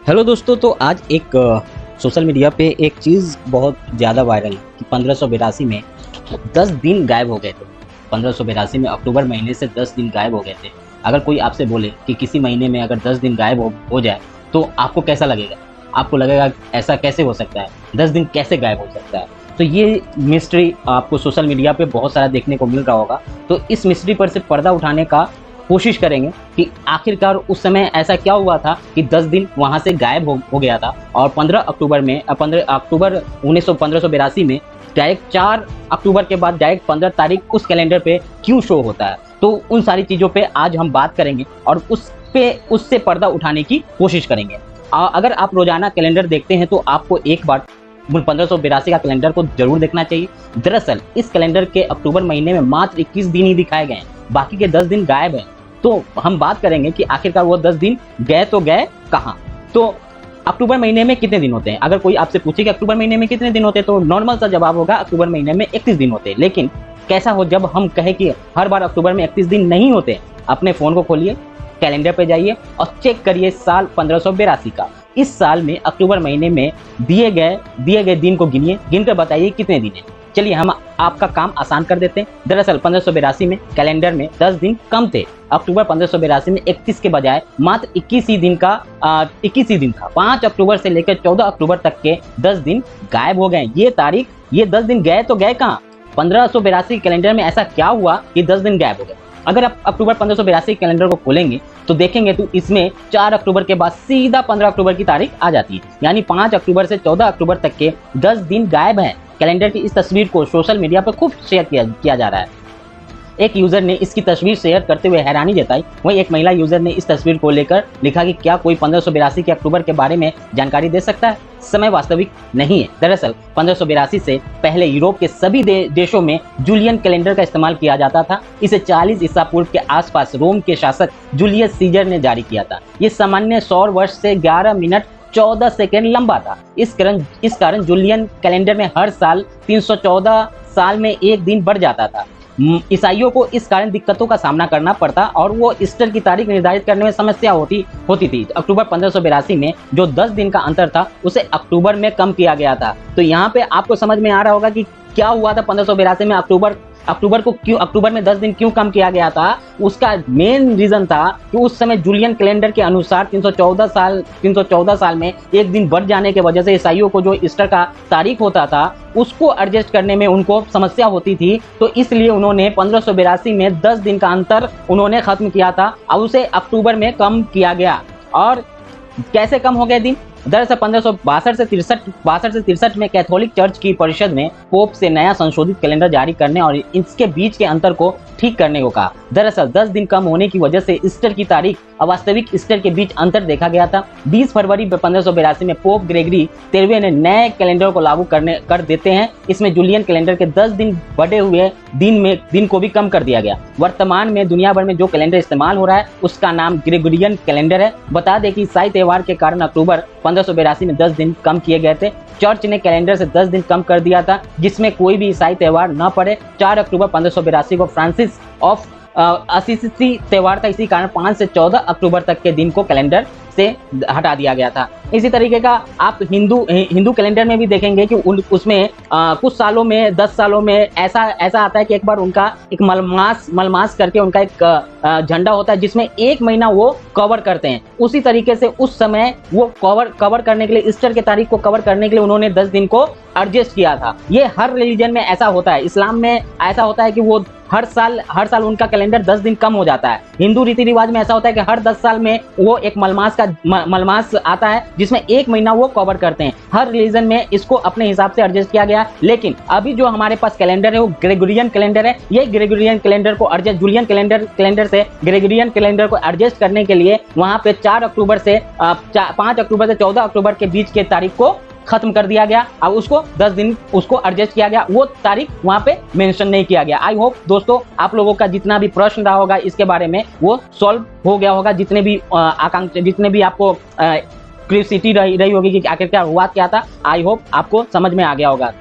Hello दोस्तों, तो आज एक सोशल मीडिया पे एक चीज़ बहुत ज़्यादा वायरल है कि 1582 में 10 दिन गायब हो गए थे। 1582 में अक्टूबर महीने से 10 दिन गायब हो गए थे। अगर कोई आपसे बोले कि किसी महीने में अगर 10 दिन गायब हो जाए तो आपको कैसा लगेगा? आपको लगेगा ऐसा कैसे हो सकता है? 10 दिन कैसे गायब हो सकता है? तो ये मिस्ट्री आपको सोशल मीडिया पे बहुत सारा देखने को मिल रहा होगा। तो इस मिस्ट्री पर से पर्दा उठाने का कोशिश करेंगे कि आखिरकार उस समय ऐसा क्या हुआ था कि 10 दिन वहाँ से गायब हो गया था और 15 अक्टूबर 1582 में डायरेक्ट 4 अक्टूबर के बाद डायरेक्ट 15 तारीख उस कैलेंडर पे क्यों शो होता है। तो उन सारी चीज़ों पे आज हम बात करेंगे और उससे पर्दा उठाने की कोशिश करेंगे। अगर आप रोजाना कैलेंडर देखते हैं तो आपको एक बार 1582 का कैलेंडर को जरूर देखना चाहिए। दरअसल इस कैलेंडर के अक्टूबर महीने में मात्र 21 दिन ही दिखाए गए हैं, बाकी के 10 दिन गायब हैं। तो हम बात करेंगे कि आखिरकार वो 10 दिन गए तो गए कहाँ। तो अक्टूबर महीने में कितने दिन होते हैं? अगर कोई आपसे पूछे कि अक्टूबर महीने में कितने दिन होते हैं तो नॉर्मल सा जवाब होगा अक्टूबर महीने में 31 दिन होते हैं। लेकिन कैसा हो जब हम कहें कि हर बार अक्टूबर में 31 दिन नहीं होते? अपने फ़ोन को खोलिए, कैलेंडर पे जाइए और चेक करिए साल 1582 का। इस साल में अक्टूबर महीने में दिए गए दिन को गिनकर बताइए कितने दिन हैं। चलिए हम आपका काम आसान कर देते हैं। दरअसल 1582 में कैलेंडर में 10 दिन कम थे। अक्टूबर 1582 में 31 के बजाय मात्र 21 ही दिन था। 5 अक्टूबर से लेकर 14 अक्टूबर तक के 10 दिन गायब हो गए। ये 10 दिन गए तो गए कहाँ? 1582 कैलेंडर में ऐसा क्या हुआ कि 10 दिन गायब हो गए? अगर आप अक्टूबर 1582 कैलेंडर को खोलेंगे तो देखेंगे तो इसमें 4 अक्टूबर के बाद सीधा 15 अक्टूबर की तारीख आ जाती है। यानी 5 अक्टूबर से 14 अक्टूबर तक के 10 दिन गायब हैं। कैलेंडर की इस तस्वीर को सोशल मीडिया पर खूब शेयर किया जा रहा है। एक यूजर ने इसकी तस्वीर शेयर करते हुए हैरानी जताई। वहीं एक महिला यूजर ने इस तस्वीर को लेकर लिखा कि क्या कोई 1582 के अक्टूबर के बारे में जानकारी दे सकता है? समय वास्तविक नहीं है। दरअसल 1582 से पहले यूरोप के सभी देशों में जूलियन कैलेंडर का इस्तेमाल किया जाता था। इसे 40 ईसा पूर्व के आसपास रोम के शासक जूलियस सीजर ने जारी किया था। ये सामान्य सौर वर्ष से 11 मिनट 14 सेकेंड लंबा था। इस कारण जूलियन कैलेंडर में हर साल 314 साल में एक दिन बढ़ जाता था। ईसाइयों को इस कारण दिक्कतों का सामना करना पड़ता और वो ईस्टर की तारीख निर्धारित करने में समस्या होती थी। अक्टूबर 1582 में जो 10 दिन का अंतर था उसे अक्टूबर में कम किया गया था। तो यहाँ पे आपको समझ में आ रहा होगा कि क्या हुआ था 1582 में अक्टूबर में 10 दिन क्यों कम किया गया था। उसका मेन रीजन था कि उस समय जूलियन कैलेंडर के अनुसार 314 साल में एक दिन बढ़ जाने की वजह से ईसाइयों को जो ईस्टर का तारीख होता था उसको एडजस्ट करने में उनको समस्या होती थी। तो इसलिए उन्होंने 1582 में 10 दिन का अंतर उन्होंने खत्म किया था और उसे अक्टूबर में कम किया गया। और कैसे कम हो गए दिन? दरअसल 1562 से 63 में कैथोलिक चर्च की परिषद ने पोप से नया संशोधित कैलेंडर जारी करने और इसके बीच के अंतर को ठीक करने को कहा। दरअसल 10 दिन कम होने की वजह से ईस्टर की तारीख और वास्तविक ईस्टर के बीच अंतर देखा गया था। 20 फरवरी 1582 में पोप ग्रेगरी 13वें ने नए कैलेंडर को लागू कर देते हैं। इसमें जूलियन कैलेंडर के 10 दिन बढ़े हुए दिन को भी कम कर दिया गया। वर्तमान में दुनिया भर में जो कैलेंडर इस्तेमाल हो रहा है उसका नाम ग्रेगोरियन कैलेंडर है। बता दें कि ईसाई त्योहार के कारण अक्टूबर 1582 में 10 दिन कम किए गए थे। चर्च ने कैलेंडर से 10 दिन कम कर दिया था जिसमें कोई भी ईसाई त्योहार न पड़े। 4 अक्टूबर 1582 को फ्रांसिस ऑफ असीसी त्योहार था। इसी कारण 5 से 14 अक्टूबर तक के दिन को कैलेंडर से हटा दिया गया था। इसी तरीके का आप हिंदू कैलेंडर में भी देखेंगे कि उसमें कुछ सालों में 10 सालों में ऐसा आता है कि एक बार उनका एक मलमास करके उनका एक झंडा होता है जिसमें एक महीना वो कवर करते हैं। उसी तरीके से उस समय वो कवर करने के लिए ईस्टर की तारीख को कवर करने के लिए उन्होंने 10 दिन को एडजस्ट किया था। ये हर रिलीजन में ऐसा होता है। इस्लाम में ऐसा होता है कि वो हर साल उनका कैलेंडर 10 दिन कम हो जाता है। हिंदू रीति रिवाज में ऐसा होता है कि हर 10 साल में वो एक मलमास आता है जिसमें एक महीना वो कवर करते हैं। हर रिलीजन में इसको अपने हिसाब से एडजस्ट किया गया। लेकिन अभी जो हमारे पास कैलेंडर है वो ग्रेगोरियन कैलेंडर है। ये ग्रेगोरियन कैलेंडर को एडजस्ट जूलियन कैलेंडर से ग्रेगोरियन कैलेंडर को एडजस्ट करने के लिए वहां पे 5 अक्टूबर से 14 अक्टूबर के बीच के तारीख को खत्म कर दिया गया। अब उसको 10 दिन उसको एडजस्ट किया गया, वो तारीख वहां पे मेंशन नहीं किया गया। आई होप दोस्तों आप लोगों का जितना भी प्रश्न रहा होगा इसके बारे में वो सॉल्व हो गया होगा। जितने भी आपको क्यूरियोसिटी रही होगी कि आखिर क्या हुआ क्या था, आई होप आपको समझ में आ गया होगा।